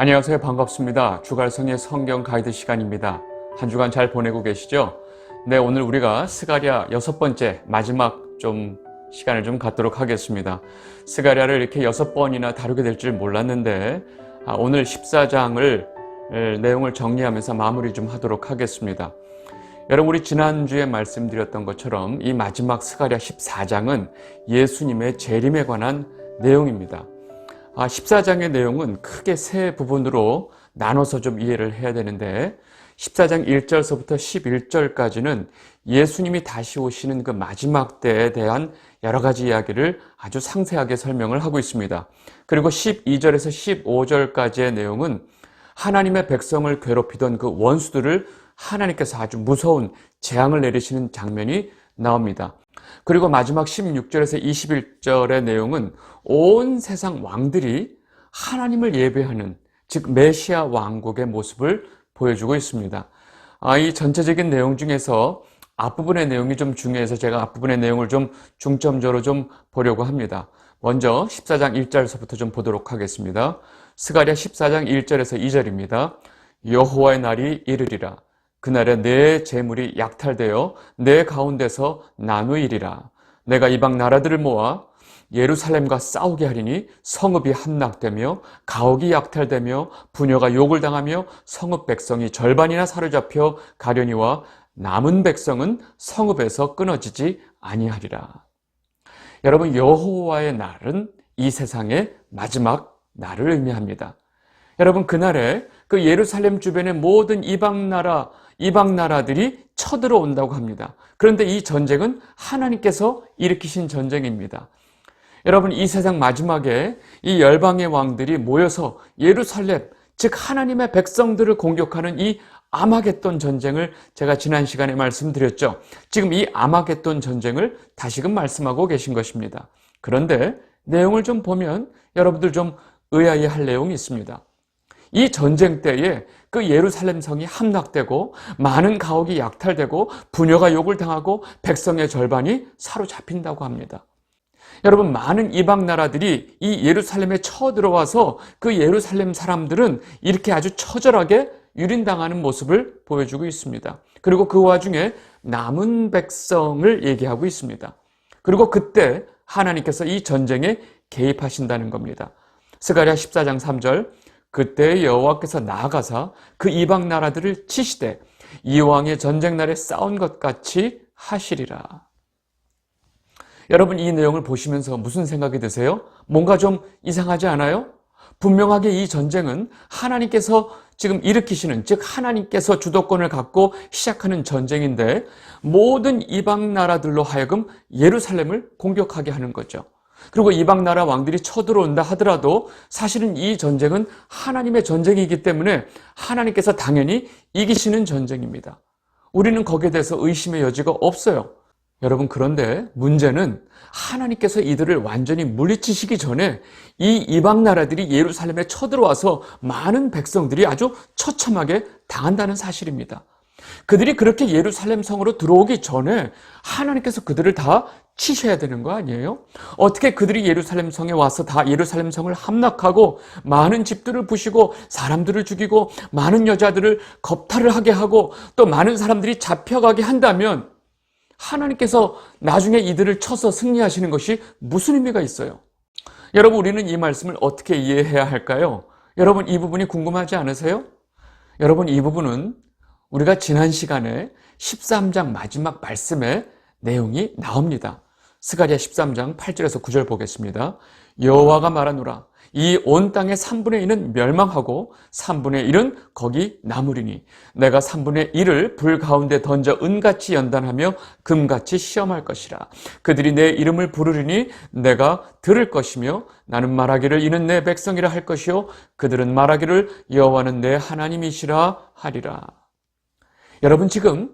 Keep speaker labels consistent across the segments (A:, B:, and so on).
A: 안녕하세요. 반갑습니다. 주갈성의 성경 가이드 시간입니다. 한 주간 잘 보내고 계시죠? 네, 오늘 우리가 스가랴 6번째 마지막 시간을 갖도록 하겠습니다. 스가랴를 이렇게 6번이나 다루게 될 줄 몰랐는데 오늘 14장을 내용을 정리하면서 마무리 하도록 하겠습니다. 여러분, 우리 지난주에 말씀드렸던 것처럼 이 마지막 스가랴 14장은 예수님의 재림에 관한 내용입니다. 14장의 내용은 크게 세 부분으로 나눠서 이해를 해야 되는데, 14장 1절서부터 11절까지는 예수님이 다시 오시는 그 마지막 때에 대한 여러 가지 이야기를 아주 상세하게 설명을 하고 있습니다. 그리고 12절에서 15절까지의 내용은 하나님의 백성을 괴롭히던 그 원수들을 하나님께서 아주 무서운 재앙을 내리시는 장면이 나옵니다. 그리고 마지막 16절에서 21절의 내용은 온 세상 왕들이 하나님을 예배하는, 즉 메시아 왕국의 모습을 보여주고 있습니다. 이 전체적인 내용 중에서 앞부분의 내용이 중요해서 제가 앞부분의 내용을 중점적으로 보려고 합니다. 먼저 14장 1절서부터 보도록 하겠습니다. 스가랴 14장 1절에서 2절입니다. 여호와의 날이 이르리라. 그날에 내 재물이 약탈되어 내 가운데서 나누이리라. 내가 이방 나라들을 모아 예루살렘과 싸우게 하리니 성읍이 함락되며 가옥이 약탈되며 부녀가 욕을 당하며 성읍 백성이 절반이나 사로잡혀 가려니와 남은 백성은 성읍에서 끊어지지 아니하리라. 여러분, 여호와의 날은 이 세상의 마지막 날을 의미합니다. 여러분, 그날에 그 예루살렘 주변의 모든 이방 나라들이 쳐들어온다고 합니다. 그런데 이 전쟁은 하나님께서 일으키신 전쟁입니다. 여러분, 이 세상 마지막에 이 열방의 왕들이 모여서 예루살렘, 즉 하나님의 백성들을 공격하는 이 아마겟돈 전쟁을 제가 지난 시간에 말씀드렸죠. 지금 이 아마겟돈 전쟁을 다시금 말씀하고 계신 것입니다. 그런데 내용을 보면 여러분들 의아해할 내용이 있습니다. 이 전쟁 때에 그 예루살렘 성이 함락되고 많은 가옥이 약탈되고 부녀가 욕을 당하고 백성의 절반이 사로잡힌다고 합니다. 여러분, 많은 이방 나라들이 이 예루살렘에 쳐들어와서 그 예루살렘 사람들은 이렇게 아주 처절하게 유린당하는 모습을 보여주고 있습니다. 그리고 그 와중에 남은 백성을 얘기하고 있습니다. 그리고 그때 하나님께서 이 전쟁에 개입하신다는 겁니다. 스가랴 14장 3절, 그때 여호와께서 나아가사 그 이방 나라들을 치시되 이왕의 전쟁 날에 싸운 것 같이 하시리라. 여러분, 이 내용을 보시면서 무슨 생각이 드세요? 뭔가 이상하지 않아요? 분명하게 이 전쟁은 하나님께서 지금 일으키시는, 즉 하나님께서 주도권을 갖고 시작하는 전쟁인데 모든 이방 나라들로 하여금 예루살렘을 공격하게 하는 거죠. 그리고 이방 나라 왕들이 쳐들어온다 하더라도 사실은 이 전쟁은 하나님의 전쟁이기 때문에 하나님께서 당연히 이기시는 전쟁입니다. 우리는 거기에 대해서 의심의 여지가 없어요. 여러분, 그런데 문제는 하나님께서 이들을 완전히 물리치시기 전에 이 이방 나라들이 예루살렘에 쳐들어와서 많은 백성들이 아주 처참하게 당한다는 사실입니다. 그들이 그렇게 예루살렘 성으로 들어오기 전에 하나님께서 그들을 다 치셔야 되는 거 아니에요? 어떻게 그들이 예루살렘 성에 와서 다 예루살렘 성을 함락하고 많은 집들을 부시고 사람들을 죽이고 많은 여자들을 겁탈을 하게 하고 또 많은 사람들이 잡혀가게 한다면 하나님께서 나중에 이들을 쳐서 승리하시는 것이 무슨 의미가 있어요? 여러분, 우리는 이 말씀을 어떻게 이해해야 할까요? 여러분, 이 부분이 궁금하지 않으세요? 여러분, 이 부분은 우리가 지난 시간에 13장 마지막 말씀의 내용이 나옵니다. 스가랴 13장 8절에서 9절 보겠습니다. 여호와가 말하노라. 이 온 땅의 3분의 1은 멸망하고 3분의 1은 거기 남으리니 내가 3분의 1을 불 가운데 던져 은같이 연단하며 금같이 시험할 것이라. 그들이 내 이름을 부르리니 내가 들을 것이며 나는 말하기를 이는 내 백성이라 할 것이요 그들은 말하기를 여호와는 내 하나님이시라 하리라. 여러분, 지금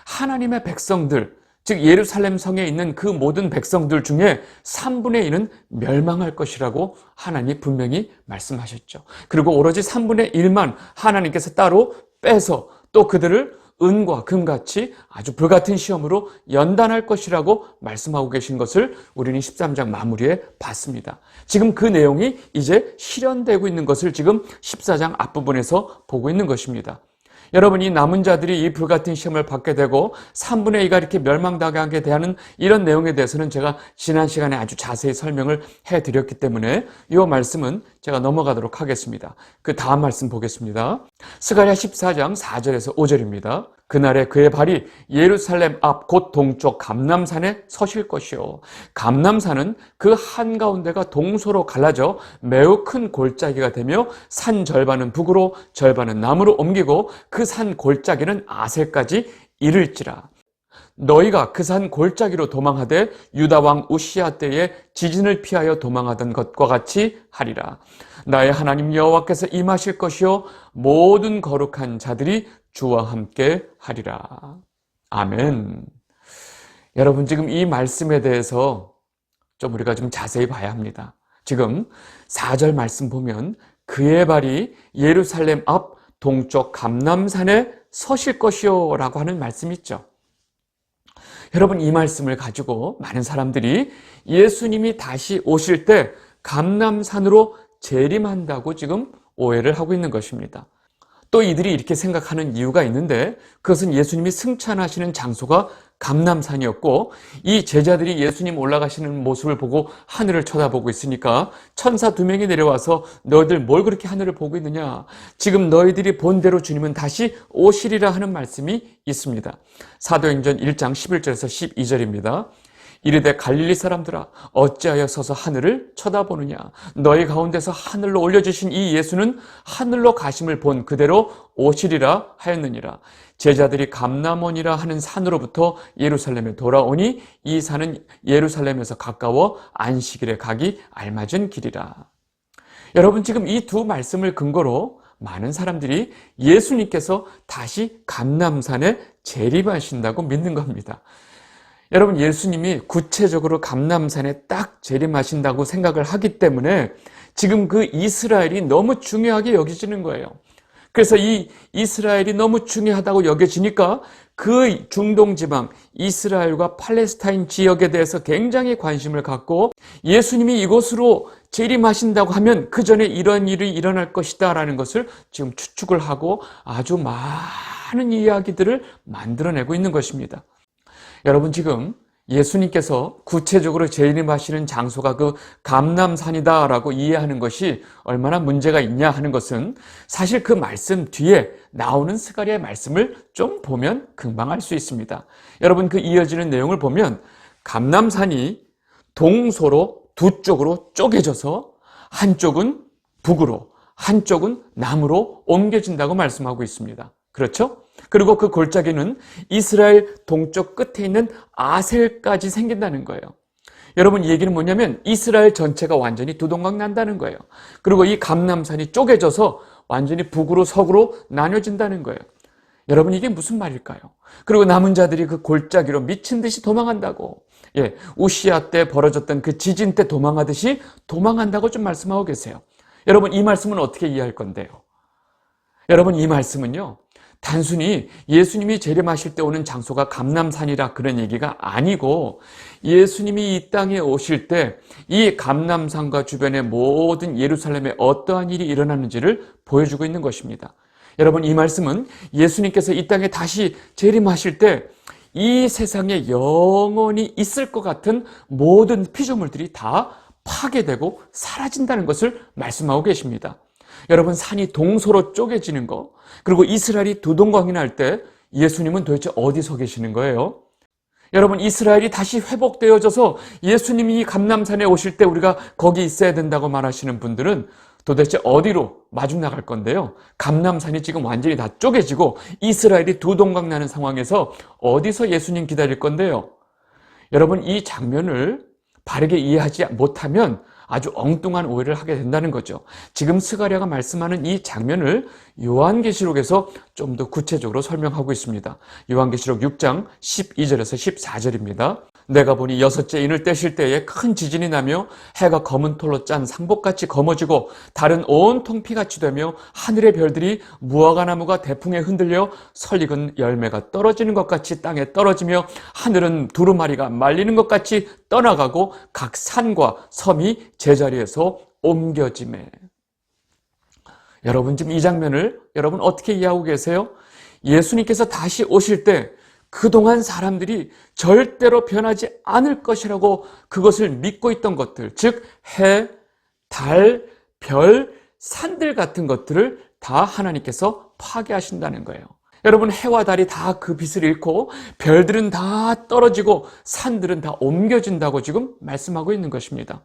A: 하나님의 백성들, 즉 예루살렘 성에 있는 그 모든 백성들 중에 3분의 1은 멸망할 것이라고 하나님이 분명히 말씀하셨죠. 그리고 오로지 3분의 1만 하나님께서 따로 빼서 또 그들을 은과 금같이 아주 불같은 시험으로 연단할 것이라고 말씀하고 계신 것을 우리는 13장 마무리에 봤습니다. 지금 그 내용이 이제 실현되고 있는 것을 지금 14장 앞부분에서 보고 있는 것입니다. 여러분, 이 남은 자들이 이 불같은 시험을 받게 되고 3분의 2가 이렇게 멸망당하게 대하는 이런 내용에 대해서는 제가 지난 시간에 아주 자세히 설명을 해드렸기 때문에 이 말씀은 제가 넘어가도록 하겠습니다. 그 다음 말씀 보겠습니다. 스가랴 14장 4절에서 5절입니다. 그날에 그의 발이 예루살렘 앞 곧 동쪽 감람산에 서실 것이요. 감람산은 그 한가운데가 동서로 갈라져 매우 큰 골짜기가 되며 산 절반은 북으로 절반은 남으로 옮기고 그 산 골짜기는 아셀까지 이를지라. 너희가 그 산 골짜기로 도망하되 유다 왕 우시야 때에 지진을 피하여 도망하던 것과 같이 하리라. 나의 하나님 여호와께서 임하실 것이요 모든 거룩한 자들이 주와 함께 하리라. 아멘. 여러분, 지금 이 말씀에 대해서 좀 우리가 좀 자세히 봐야 합니다. 지금 4절 말씀 보면 그의 발이 예루살렘 앞 동쪽 감람산에 서실 것이요 라고 하는 말씀이 있죠. 여러분, 이 말씀을 가지고 많은 사람들이 예수님이 다시 오실 때 감람산으로 재림한다고 지금 오해를 하고 있는 것입니다. 또 이들이 이렇게 생각하는 이유가 있는데 그것은 예수님이 승천하시는 장소가 감람산이었고 이 제자들이 예수님 올라가시는 모습을 보고 하늘을 쳐다보고 있으니까 천사 2명이 내려와서 너희들 뭘 그렇게 하늘을 보고 있느냐? 지금 너희들이 본 대로 주님은 다시 오시리라 하는 말씀이 있습니다. 사도행전 1장 11절에서 12절입니다. 이르되 갈릴리 사람들아 어찌하여 서서 하늘을 쳐다보느냐? 너희 가운데서 하늘로 올려주신 이 예수는 하늘로 가심을 본 그대로 오시리라 하였느니라. 제자들이 감람원이라 하는 산으로부터 예루살렘에 돌아오니 이 산은 예루살렘에서 가까워 안식일에 가기 알맞은 길이라. 여러분, 지금 이 두 말씀을 근거로 많은 사람들이 예수님께서 다시 감람산에 재림하신다고 믿는 겁니다. 여러분, 예수님이 구체적으로 감람산에 딱 재림하신다고 생각을 하기 때문에 지금 그 이스라엘이 너무 중요하게 여겨지는 거예요. 그래서 이 이스라엘이 너무 중요하다고 여겨지니까 그 중동 지방 이스라엘과 팔레스타인 지역에 대해서 굉장히 관심을 갖고 예수님이 이곳으로 재림하신다고 하면 그 전에 이런 일이 일어날 것이다 라는 것을 지금 추측을 하고 아주 많은 이야기들을 만들어내고 있는 것입니다. 여러분, 지금 예수님께서 구체적으로 재림하시는 장소가 그 감람산이다라고 이해하는 것이 얼마나 문제가 있냐 하는 것은 사실 그 말씀 뒤에 나오는 스가랴의 말씀을 좀 보면 금방 알 수 있습니다. 여러분, 그 이어지는 내용을 보면 감람산이 동서로 두 쪽으로 쪼개져서 한쪽은 북으로 한쪽은 남으로 옮겨진다고 말씀하고 있습니다. 그렇죠? 그리고 그 골짜기는 이스라엘 동쪽 끝에 있는 아셀까지 생긴다는 거예요. 여러분, 이 얘기는 뭐냐면 이스라엘 전체가 완전히 두동강 난다는 거예요. 그리고 이 감람산이 쪼개져서 완전히 북으로 서구로 나뉘어진다는 거예요. 여러분, 이게 무슨 말일까요? 그리고 남은 자들이 그 골짜기로 미친 듯이 도망한다고. 우시야 때 벌어졌던 그 지진 때 도망하듯이 도망한다고 좀 말씀하고 계세요. 여러분, 이 말씀은 어떻게 이해할 건데요? 여러분, 이 말씀은요, 단순히 예수님이 재림하실 때 오는 장소가 감람산이라 그런 얘기가 아니고 예수님이 이 땅에 오실 때 이 감람산과 주변의 모든 예루살렘에 어떠한 일이 일어나는지를 보여주고 있는 것입니다. 여러분, 이 말씀은 예수님께서 이 땅에 다시 재림하실 때 이 세상에 영원히 있을 것 같은 모든 피조물들이 다 파괴되고 사라진다는 것을 말씀하고 계십니다. 여러분, 산이 동서로 쪼개지는 거, 그리고 이스라엘이 두동강이 날 때 예수님은 도대체 어디서 계시는 거예요? 여러분, 이스라엘이 다시 회복되어져서 예수님이 감람산에 오실 때 우리가 거기 있어야 된다고 말하시는 분들은 도대체 어디로 마중 나갈 건데요? 감람산이 지금 완전히 다 쪼개지고 이스라엘이 두동강 나는 상황에서 어디서 예수님 기다릴 건데요? 여러분, 이 장면을 바르게 이해하지 못하면 아주 엉뚱한 오해를 하게 된다는 거죠. 지금 스가랴가 말씀하는 이 장면을 요한계시록에서 좀 더 구체적으로 설명하고 있습니다. 요한계시록 6장 12절에서 14절입니다. 내가 보니 여섯째 인을 떼실 때에 큰 지진이 나며 해가 검은 톨로 짠 상복같이 검어지고 달은 온통 피같이 되며 하늘의 별들이 무화과나무가 대풍에 흔들려 설익은 열매가 떨어지는 것 같이 땅에 떨어지며 하늘은 두루마리가 말리는 것 같이 떠나가고 각 산과 섬이 제자리에서 옮겨지매. 여러분 지금 이 장면을 여러분 어떻게 이해하고 계세요? 예수님께서 다시 오실 때 그동안 사람들이 절대로 변하지 않을 것이라고 그것을 믿고 있던 것들, 즉 해, 달, 별, 산들 같은 것들을 다 하나님께서 파괴하신다는 거예요. 여러분 해와 달이 다 그 빛을 잃고 별들은 다 떨어지고 산들은 다 옮겨진다고 지금 말씀하고 있는 것입니다.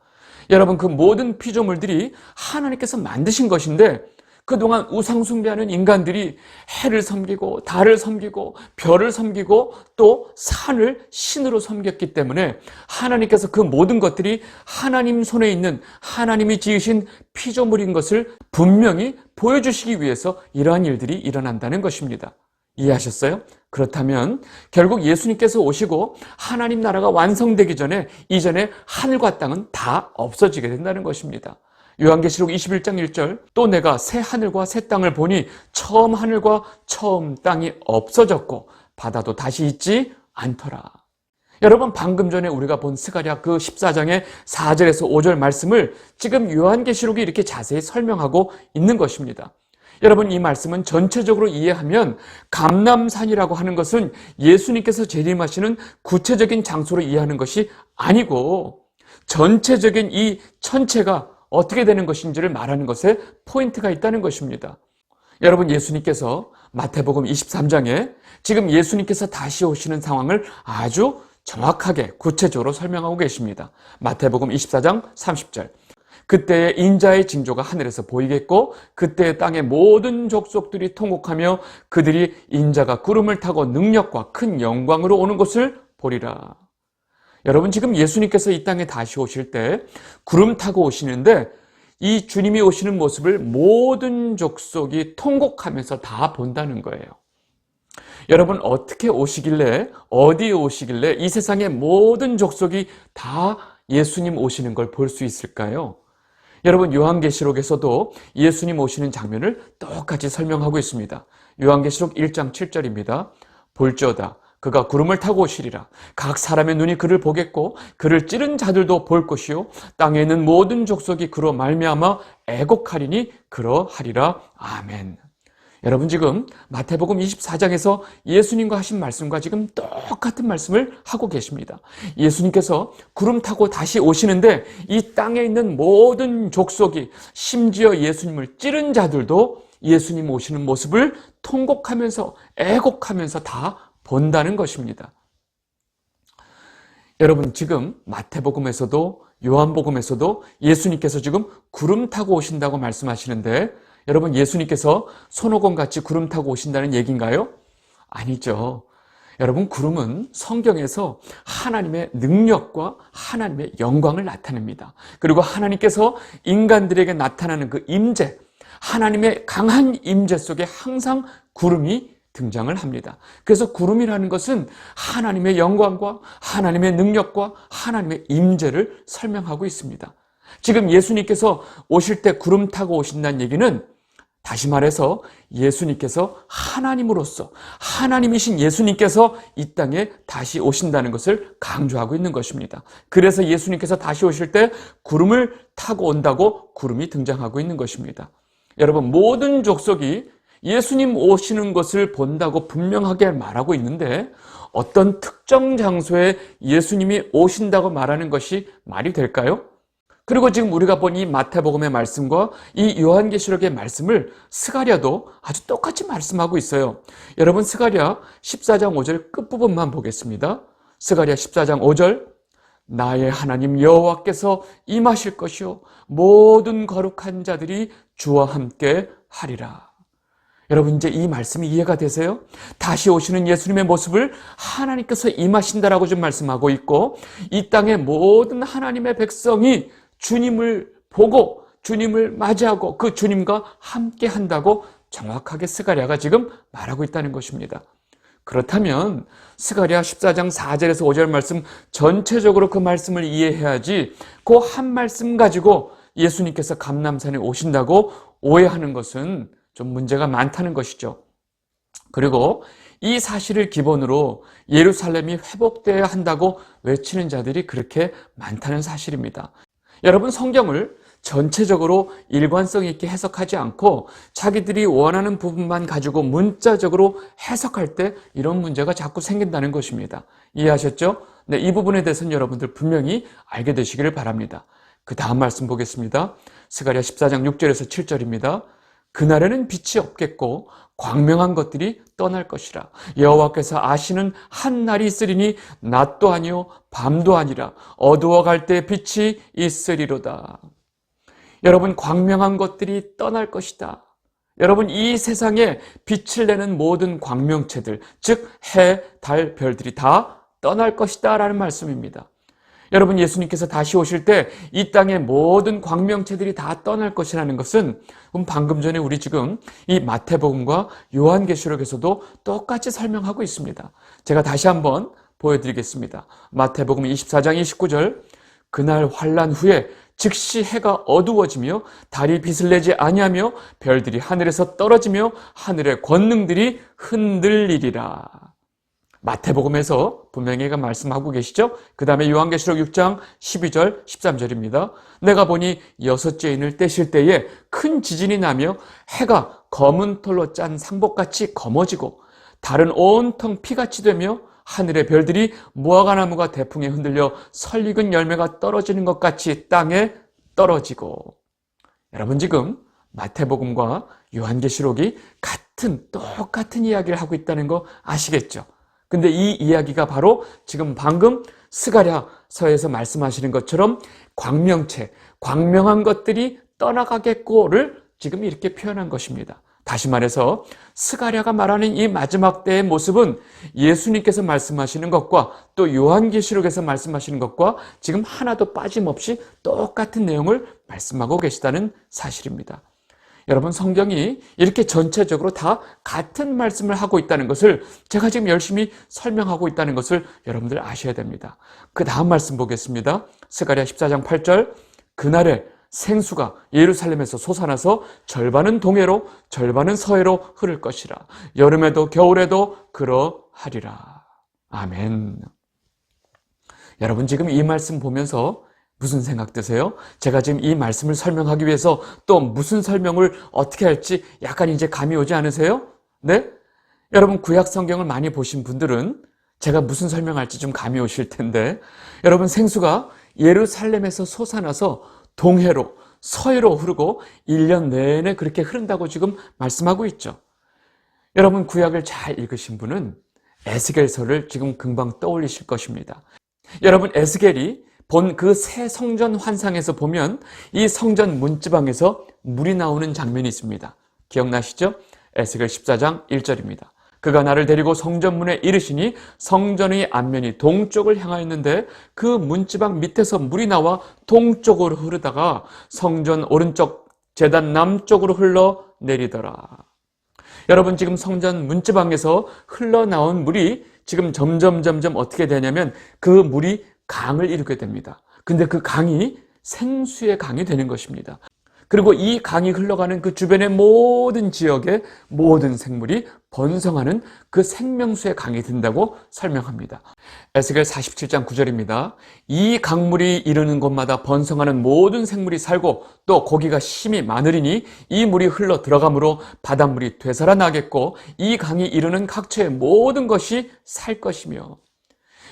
A: 여러분 그 모든 피조물들이 하나님께서 만드신 것인데 그동안 우상 숭배하는 인간들이 해를 섬기고 달을 섬기고 별을 섬기고 또 산을 신으로 섬겼기 때문에 하나님께서 그 모든 것들이 하나님 손에 있는 하나님이 지으신 피조물인 것을 분명히 보여주시기 위해서 이러한 일들이 일어난다는 것입니다. 이해하셨어요? 그렇다면 결국 예수님께서 오시고 하나님 나라가 완성되기 전에 이전에 하늘과 땅은 다 없어지게 된다는 것입니다. 요한계시록 21장 1절 또 내가 새 하늘과 새 땅을 보니 처음 하늘과 처음 땅이 없어졌고 바다도 다시 있지 않더라. 여러분 방금 전에 우리가 본 스가랴 그 14장의 4절에서 5절 말씀을 지금 요한계시록이 이렇게 자세히 설명하고 있는 것입니다. 여러분 이 말씀은 전체적으로 이해하면 감람산이라고 하는 것은 예수님께서 재림하시는 구체적인 장소로 이해하는 것이 아니고 전체적인 이 천체가 어떻게 되는 것인지를 말하는 것에 포인트가 있다는 것입니다. 여러분 예수님께서 마태복음 23장에 지금 예수님께서 다시 오시는 상황을 아주 정확하게 구체적으로 설명하고 계십니다. 마태복음 24장 30절 그때에 인자의 징조가 하늘에서 보이겠고 그때에 땅의 모든 족속들이 통곡하며 그들이 인자가 구름을 타고 능력과 큰 영광으로 오는 것을 보리라. 여러분 지금 예수님께서 이 땅에 다시 오실 때 구름 타고 오시는데 이 주님이 오시는 모습을 모든 족속이 통곡하면서 다 본다는 거예요. 여러분 어떻게 오시길래 어디에 오시길래 이 세상의 모든 족속이 다 예수님 오시는 걸 볼 수 있을까요? 여러분 요한계시록에서도 예수님 오시는 장면을 똑같이 설명하고 있습니다. 요한계시록 1장 7절입니다. 볼지어다 그가 구름을 타고 오시리라. 각 사람의 눈이 그를 보겠고 그를 찌른 자들도 볼 것이요 땅에 있는 모든 족속이 그로 말미암아 애곡하리니 그러하리라. 아멘. 여러분 지금 마태복음 24장에서 예수님과 하신 말씀과 지금 똑같은 말씀을 하고 계십니다. 예수님께서 구름 타고 다시 오시는데 이 땅에 있는 모든 족속이 심지어 예수님을 찌른 자들도 예수님 오시는 모습을 통곡하면서 애곡하면서 다 본다는 것입니다. 여러분 지금 마태복음에서도 요한복음에서도 예수님께서 지금 구름 타고 오신다고 말씀하시는데 여러분 예수님께서 손오공같이 구름 타고 오신다는 얘기인가요? 아니죠. 여러분 구름은 성경에서 하나님의 능력과 하나님의 영광을 나타냅니다. 그리고 하나님께서 인간들에게 나타나는 그 임재, 하나님의 강한 임재 속에 항상 구름이 등장을 합니다. 그래서 구름이라는 것은 하나님의 영광과 하나님의 능력과 하나님의 임재를 설명하고 있습니다. 지금 예수님께서 오실 때 구름 타고 오신다는 얘기는 다시 말해서 예수님께서 하나님으로서 하나님이신 예수님께서 이 땅에 다시 오신다는 것을 강조하고 있는 것입니다. 그래서 예수님께서 다시 오실 때 구름을 타고 온다고 구름이 등장하고 있는 것입니다. 여러분 모든 족속이 예수님 오시는 것을 본다고 분명하게 말하고 있는데 어떤 특정 장소에 예수님이 오신다고 말하는 것이 말이 될까요? 그리고 지금 우리가 본 이 마태복음의 말씀과 이 요한계시록의 말씀을 스가랴도 아주 똑같이 말씀하고 있어요. 여러분 스가랴 14장 5절 끝부분만 보겠습니다. 스가랴 14장 5절 나의 하나님 여호와께서 임하실 것이요 모든 거룩한 자들이 주와 함께 하리라. 여러분 이제 이 말씀이 이해가 되세요? 다시 오시는 예수님의 모습을 하나님께서 임하신다라고 좀 말씀하고 있고 이 땅의 모든 하나님의 백성이 주님을 보고 주님을 맞이하고 그 주님과 함께 한다고 정확하게 스가랴가 지금 말하고 있다는 것입니다. 그렇다면 스가랴 14장 4절에서 5절 말씀 전체적으로 그 말씀을 이해해야지 그 한 말씀 가지고 예수님께서 감람산에 오신다고 오해하는 것은 좀 문제가 많다는 것이죠. 그리고 이 사실을 기본으로 예루살렘이 회복되어야 한다고 외치는 자들이 그렇게 많다는 사실입니다. 여러분, 성경을 전체적으로 일관성 있게 해석하지 않고 자기들이 원하는 부분만 가지고 문자적으로 해석할 때 이런 문제가 자꾸 생긴다는 것입니다. 이해하셨죠? 네, 이 부분에 대해서는 여러분들 분명히 알게 되시기를 바랍니다. 그 다음 말씀 보겠습니다. 스가랴 14장 6절에서 7절입니다. 그날에는 빛이 없겠고 광명한 것들이 떠날 것이라. 여호와께서 아시는 한 날이 있으리니 낮도 아니요 밤도 아니라 어두워갈 때 빛이 있으리로다. 여러분, 광명한 것들이 떠날 것이다. 여러분, 이 세상에 빛을 내는 모든 광명체들, 즉 해, 달, 별들이 다 떠날 것이다 라는 말씀입니다. 여러분, 예수님께서 다시 오실 때 이 땅의 모든 광명체들이 다 떠날 것이라는 것은 방금 전에 우리 지금 이 마태복음과 요한계시록에서도 똑같이 설명하고 있습니다. 제가 다시 한번 보여드리겠습니다. 마태복음 24장 29절, 그날 환란 후에 즉시 해가 어두워지며 달이 빛을 내지 아니하며 별들이 하늘에서 떨어지며 하늘의 권능들이 흔들리리라. 마태복음에서 분명히 말씀하고 계시죠? 그 다음에 요한계시록 6장 12절 13절입니다. 내가 보니 6째 인을 떼실 때에 큰 지진이 나며 해가 검은 털로 짠 상복같이 검어지고 달은 온통 피같이 되며 하늘의 별들이 무화과나무가 대풍에 흔들려 설익은 열매가 떨어지는 것 같이 땅에 떨어지고. 여러분, 지금 마태복음과 요한계시록이 똑같은 이야기를 하고 있다는 거 아시겠죠? 근데 이 이야기가 바로 지금 방금 스가랴서에서 말씀하시는 것처럼 광명체, 광명한 것들이 떠나가겠고를 지금 이렇게 표현한 것입니다. 다시 말해서 스가랴가 말하는 이 마지막 때의 모습은 예수님께서 말씀하시는 것과 또 요한계시록에서 말씀하시는 것과 지금 하나도 빠짐없이 똑같은 내용을 말씀하고 계시다는 사실입니다. 여러분, 성경이 이렇게 전체적으로 다 같은 말씀을 하고 있다는 것을 제가 지금 열심히 설명하고 있다는 것을 여러분들 아셔야 됩니다. 그 다음 말씀 보겠습니다. 스가랴 14장 8절, 그날에 생수가 예루살렘에서 솟아나서 절반은 동해로 절반은 서해로 흐를 것이라. 여름에도 겨울에도 그러하리라. 아멘. 여러분, 지금 이 말씀 보면서 무슨 생각 드세요? 제가 지금 이 말씀을 설명하기 위해서 또 무슨 설명을 어떻게 할지 약간 이제 감이 오지 않으세요? 네? 여러분, 구약 성경을 많이 보신 분들은 제가 무슨 설명할지 좀 감이 오실 텐데, 여러분, 생수가 예루살렘에서 솟아나서 동해로 서해로 흐르고 1년 내내 그렇게 흐른다고 지금 말씀하고 있죠. 여러분, 구약을 잘 읽으신 분은 에스겔서를 지금 금방 떠올리실 것입니다. 여러분, 에스겔이 본 그 새 성전 환상에서 보면 이 성전 문지방에서 물이 나오는 장면이 있습니다. 기억나시죠? 에스겔 14장 1절입니다. 그가 나를 데리고 성전문에 이르시니 성전의 앞면이 동쪽을 향하였는데 그 문지방 밑에서 물이 나와 동쪽으로 흐르다가 성전 오른쪽 제단 남쪽으로 흘러내리더라. 여러분, 지금 성전 문지방에서 흘러나온 물이 지금 점점 어떻게 되냐면 그 물이 강을 이루게 됩니다. 근데 그 강이 생수의 강이 되는 것입니다. 그리고 이 강이 흘러가는 그 주변의 모든 지역의 모든 생물이 번성하는 그 생명수의 강이 된다고 설명합니다. 에스겔 47장 9절입니다. 이 강물이 이르는 곳마다 번성하는 모든 생물이 살고 또 고기가 심히 많으리니 이 물이 흘러 들어가므로 바닷물이 되살아나겠고 이 강이 이르는 각처의 모든 것이 살 것이며.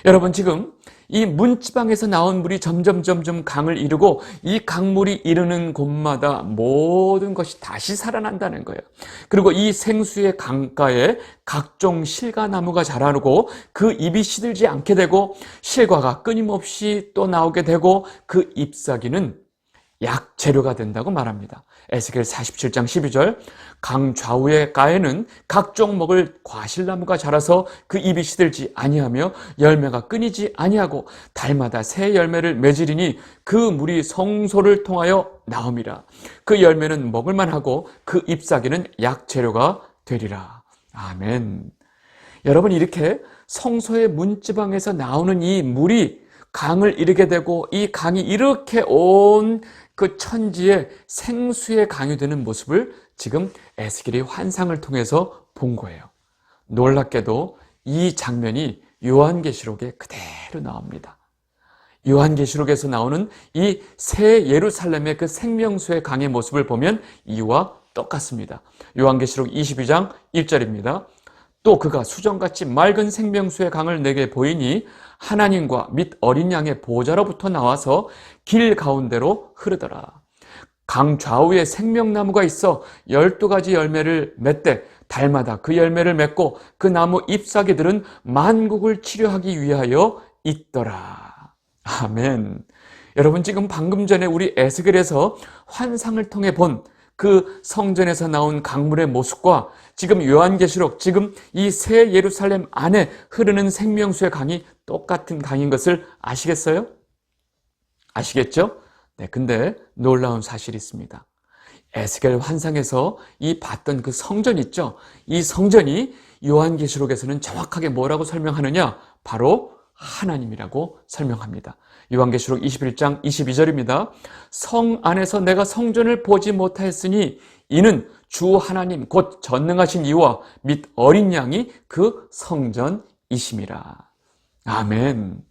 A: 여러분, 지금 이 문지방에서 나온 물이 점점 강을 이루고 이 강물이 이르는 곳마다 모든 것이 다시 살아난다는 거예요. 그리고 이 생수의 강가에 각종 실과나무가 자라고 그 잎이 시들지 않게 되고 실과가 끊임없이 또 나오게 되고 그 잎사귀는 약재료가 된다고 말합니다. 에스겔 47장 12절, 강 좌우의 가에는 각종 먹을 과실나무가 자라서 그 잎이 시들지 아니하며 열매가 끊이지 아니하고 달마다 새 열매를 맺으리니 그 물이 성소를 통하여 나옴이라. 그 열매는 먹을만하고 그 잎사귀는 약재료가 되리라. 아멘. 여러분, 이렇게 성소의 문지방에서 나오는 이 물이 강을 이루게 되고 이 강이 이렇게 온 그 천지에 생수의 강이 되는 모습을 지금 에스겔이 환상을 통해서 본 거예요. 놀랍게도 이 장면이 요한계시록에 그대로 나옵니다. 요한계시록에서 나오는 이 새 예루살렘의 그 생명수의 강의 모습을 보면 이와 똑같습니다. 요한계시록 22장 1절입니다. 또 그가 수정같이 맑은 생명수의 강을 내게 보이니 하나님과 및 어린 양의 보좌로부터 나와서 길 가운데로 흐르더라. 강 좌우에 생명나무가 있어 12가지 열매를 맺되 달마다 그 열매를 맺고 그 나무 잎사귀들은 만국을 치료하기 위하여 있더라. 아멘. 여러분, 지금 방금 전에 우리 에스겔에서 환상을 통해 본 그 성전에서 나온 강물의 모습과 지금 요한계시록, 지금 이 새 예루살렘 안에 흐르는 생명수의 강이 똑같은 강인 것을 아시겠어요? 아시겠죠? 네, 근데 놀라운 사실이 있습니다. 에스겔 환상에서 이 봤던 그 성전 있죠? 이 성전이 요한계시록에서는 정확하게 뭐라고 설명하느냐? 바로 하나님이라고 설명합니다. 요한계시록 21장 22절입니다. 성 안에서 내가 성전을 보지 못하였으니 이는 주 하나님 곧 전능하신 이와 및 어린 양이 그 성전이심이라. 아멘.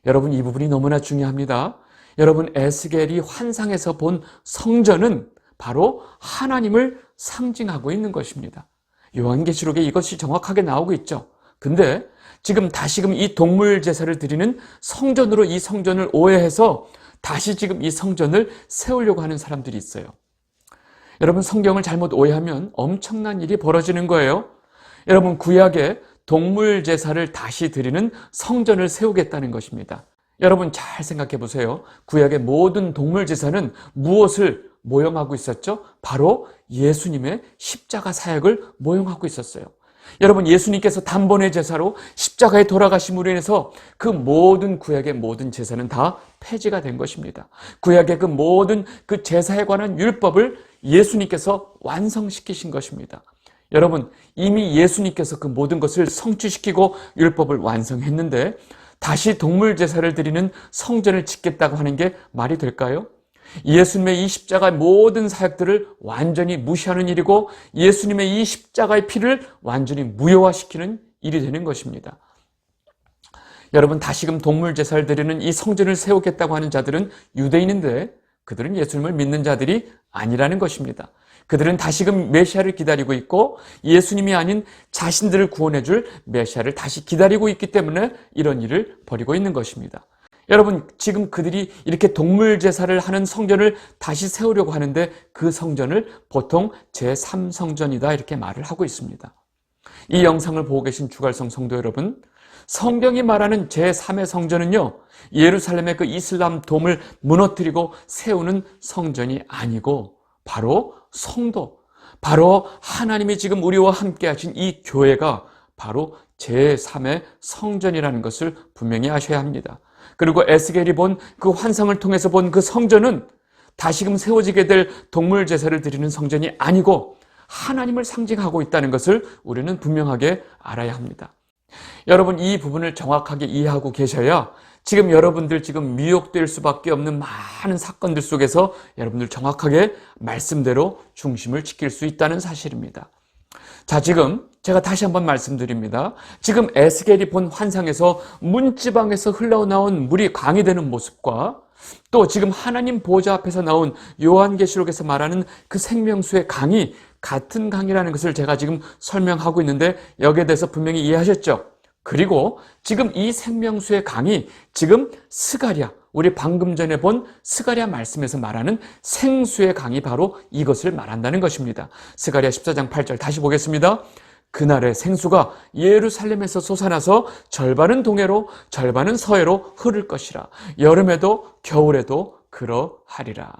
A: 여러분, 이 부분이 너무나 중요합니다. 여러분, 에스겔이 환상에서 본 성전은 바로 하나님을 상징하고 있는 것입니다. 요한계시록에 이것이 정확하게 나오고 있죠. 근데 지금 다시금 이 동물 제사를 드리는 성전으로 이 성전을 오해해서 다시 지금 이 성전을 세우려고 하는 사람들이 있어요. 여러분, 성경을 잘못 오해하면 엄청난 일이 벌어지는 거예요. 여러분, 구약에 동물 제사를 다시 드리는 성전을 세우겠다는 것입니다. 여러분, 잘 생각해 보세요. 구약의 모든 동물 제사는 무엇을 모형하고 있었죠? 바로 예수님의 십자가 사역을 모형하고 있었어요. 여러분, 예수님께서 단번의 제사로 십자가에 돌아가심으로 인해서 그 모든 구약의 모든 제사는 다 폐지가 된 것입니다. 구약의 그 모든 그 제사에 관한 율법을 예수님께서 완성시키신 것입니다. 여러분, 이미 예수님께서 그 모든 것을 성취시키고 율법을 완성했는데 다시 동물 제사를 드리는 성전을 짓겠다고 하는 게 말이 될까요? 예수님의 이 십자가의 모든 사역들을 완전히 무시하는 일이고 예수님의 이 십자가의 피를 완전히 무효화시키는 일이 되는 것입니다. 여러분, 다시금 동물 제사를 드리는 이 성전을 세우겠다고 하는 자들은 유대인인데 그들은 예수님을 믿는 자들이 아니라는 것입니다. 그들은 다시금 메시아를 기다리고 있고 예수님이 아닌 자신들을 구원해 줄 메시아를 다시 기다리고 있기 때문에 이런 일을 벌이고 있는 것입니다. 여러분, 지금 그들이 이렇게 동물 제사를 하는 성전을 다시 세우려고 하는데 그 성전을 보통 제3성전이다 이렇게 말을 하고 있습니다. 이 영상을 보고 계신 주갈성 성도 여러분, 성경이 말하는 제3의 성전은요, 예루살렘의 그 이슬람 돔을 무너뜨리고 세우는 성전이 아니고 바로 성도, 바로 하나님이 지금 우리와 함께 하신 이 교회가 바로 제3의 성전이라는 것을 분명히 아셔야 합니다. 그리고 에스겔이 본 그 환상을 통해서 본 그 성전은 다시금 세워지게 될 동물 제사를 드리는 성전이 아니고 하나님을 상징하고 있다는 것을 우리는 분명하게 알아야 합니다. 여러분, 이 부분을 정확하게 이해하고 계셔야 지금 여러분들 지금 미혹될 수밖에 없는 많은 사건들 속에서 여러분들 정확하게 말씀대로 중심을 지킬 수 있다는 사실입니다. 자, 지금 제가 다시 한번 말씀드립니다. 지금 에스겔이 본 환상에서 문지방에서 흘러나온 물이 강이 되는 모습과 또 지금 하나님 보좌 앞에서 나온 요한계시록에서 말하는 그 생명수의 강이 같은 강이라는 것을 제가 지금 설명하고 있는데 여기에 대해서 분명히 이해하셨죠? 그리고 지금 이 생명수의 강이 지금 스가랴, 우리 방금 전에 본 스가랴 말씀에서 말하는 생수의 강이 바로 이것을 말한다는 것입니다. 스가랴 14장 8절 다시 보겠습니다. 그날의 생수가 예루살렘에서 솟아나서 절반은 동해로 절반은 서해로 흐를 것이라. 여름에도 겨울에도 그러하리라.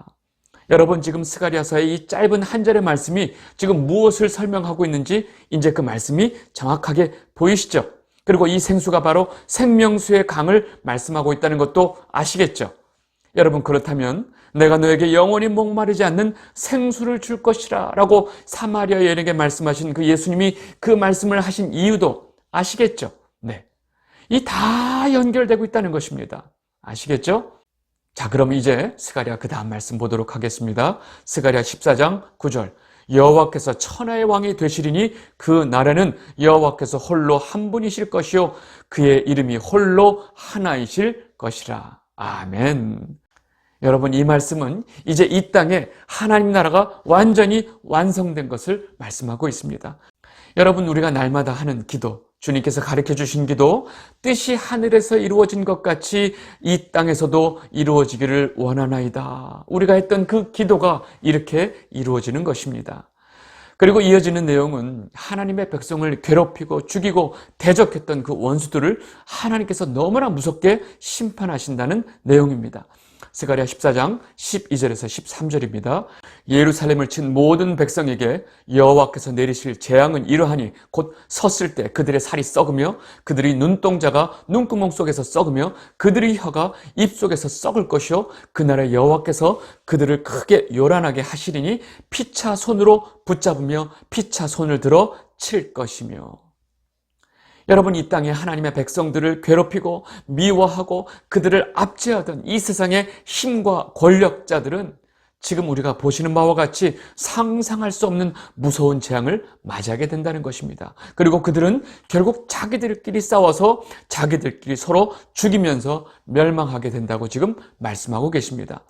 A: 여러분 지금 스가랴서의 이 짧은 한 절의 말씀이 지금 무엇을 설명하고 있는지 이제 그 말씀이 정확하게 보이시죠? 그리고 이 생수가 바로 생명수의 강을 말씀하고 있다는 것도 아시겠죠? 여러분 그렇다면 내가 너에게 영원히 목마르지 않는 생수를 줄 것이라 라고 사마리아 여인에게 말씀하신 그 예수님이 그 말씀을 하신 이유도 아시겠죠? 네. 이 다 연결되고 있다는 것입니다. 아시겠죠? 자, 그럼 이제 스가랴 그 다음 말씀 보도록 하겠습니다. 스가랴 14장 9절. 여호와께서 천하의 왕이 되시리니 그 나라는 여호와께서 홀로 한 분이실 것이요 그의 이름이 홀로 하나이실 것이라. 아멘. 여러분 이 말씀은 이제 이 땅에 하나님 나라가 완전히 완성된 것을 말씀하고 있습니다. 여러분 우리가 날마다 하는 기도, 주님께서 가르쳐 주신 기도, 뜻이 하늘에서 이루어진 것 같이 이 땅에서도 이루어지기를 원하나이다. 우리가 했던 그 기도가 이렇게 이루어지는 것입니다. 그리고 이어지는 내용은 하나님의 백성을 괴롭히고 죽이고 대적했던 그 원수들을 하나님께서 너무나 무섭게 심판하신다는 내용입니다. 스가랴 14장 12절에서 13절입니다. 예루살렘을 친 모든 백성에게 여호와께서 내리실 재앙은 이러하니 곧 섰을 때 그들의 살이 썩으며 그들의 눈동자가 눈구멍 속에서 썩으며 그들의 혀가 입 속에서 썩을 것이요 그날에 여호와께서 그들을 크게 요란하게 하시리니 피차 손으로 붙잡으며 피차 손을 들어 칠 것이며. 여러분 이 땅에 하나님의 백성들을 괴롭히고 미워하고 그들을 압제하던 이 세상의 힘과 권력자들은 지금 우리가 보시는 바와 같이 상상할 수 없는 무서운 재앙을 맞이하게 된다는 것입니다. 그리고 그들은 결국 자기들끼리 싸워서 자기들끼리 서로 죽이면서 멸망하게 된다고 지금 말씀하고 계십니다.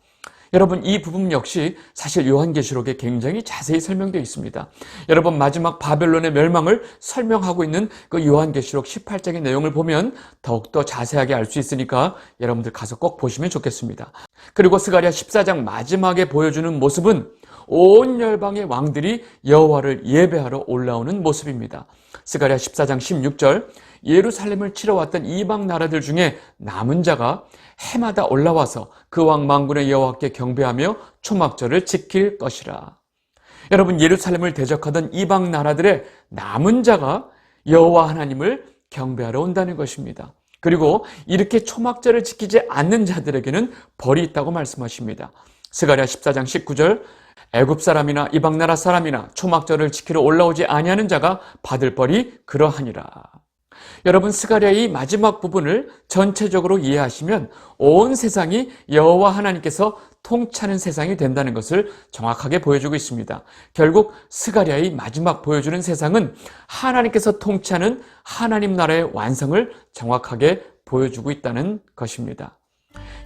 A: 여러분 이 부분 역시 사실 요한계시록에 굉장히 자세히 설명되어 있습니다. 여러분 마지막 바벨론의 멸망을 설명하고 있는 그 요한계시록 18장의 내용을 보면 더욱더 자세하게 알 수 있으니까 여러분들 가서 꼭 보시면 좋겠습니다. 그리고 스가랴 14장 마지막에 보여주는 모습은 온 열방의 왕들이 여호와를 예배하러 올라오는 모습입니다. 스가랴 14장 16절 예루살렘을 치러 왔던 이방 나라들 중에 남은 자가 해마다 올라와서 그 왕 만군의 여호와께 경배하며 초막절을 지킬 것이라. 여러분 예루살렘을 대적하던 이방 나라들의 남은 자가 여호와 하나님을 경배하러 온다는 것입니다. 그리고 이렇게 초막절을 지키지 않는 자들에게는 벌이 있다고 말씀하십니다. 스가랴 14장 19절 애굽 사람이나 이방 나라 사람이나 초막절을 지키러 올라오지 아니하는 자가 받을 벌이 그러하니라. 여러분 스가랴의 마지막 부분을 전체적으로 이해하시면 온 세상이 여호와 하나님께서 통치하는 세상이 된다는 것을 정확하게 보여주고 있습니다. 결국 스가랴의 마지막 보여주는 세상은 하나님께서 통치하는 하나님 나라의 완성을 정확하게 보여주고 있다는 것입니다.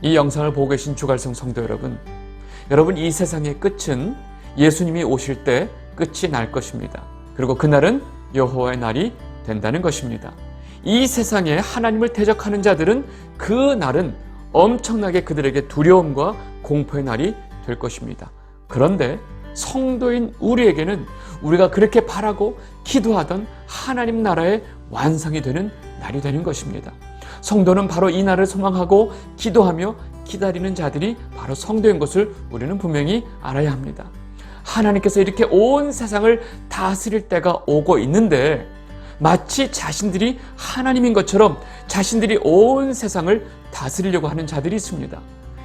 A: 이 영상을 보고 계신 주갈성 성도 여러분, 여러분 이 세상의 끝은 예수님이 오실 때 끝이 날 것입니다. 그리고 그날은 여호와의 날이 된다는 것입니다. 이 세상에 하나님을 대적하는 자들은 그 날은 엄청나게 그들에게 두려움과 공포의 날이 될 것입니다. 그런데 성도인 우리에게는 우리가 그렇게 바라고 기도하던 하나님 나라의 완성이 되는 날이 되는 것입니다. 성도는 바로 이 날을 소망하고 기도하며 기다리는 자들이 바로 성도인 것을 우리는 분명히 알아야 합니다. 하나님께서 이렇게 온 세상을 다스릴 때가 오고 있는데 마치 자신들이 하나님인 것처럼 자신들이 온 세상을 다스리려고 하는 자들이 있습니다.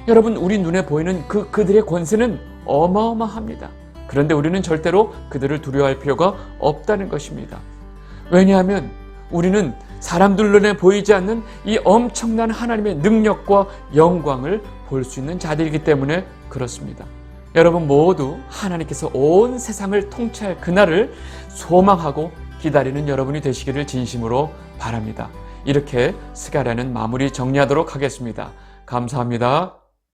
A: 여러분 우리 눈에 보이는 그들의 권세는 어마어마합니다. 그런데 우리는 절대로 그들을 두려워할 필요가 없다는 것입니다. 왜냐하면 우리는 사람들 눈에 보이지 않는 이 엄청난 하나님의 능력과 영광을 볼 수 있는 자들이기 때문에 그렇습니다. 여러분 모두 하나님께서 온 세상을 통치할 그날을 소망하고 기다리는 여러분이 되시기를 진심으로 바랍니다. 이렇게 스가랴는 마무리 정리하도록 하겠습니다. 감사합니다.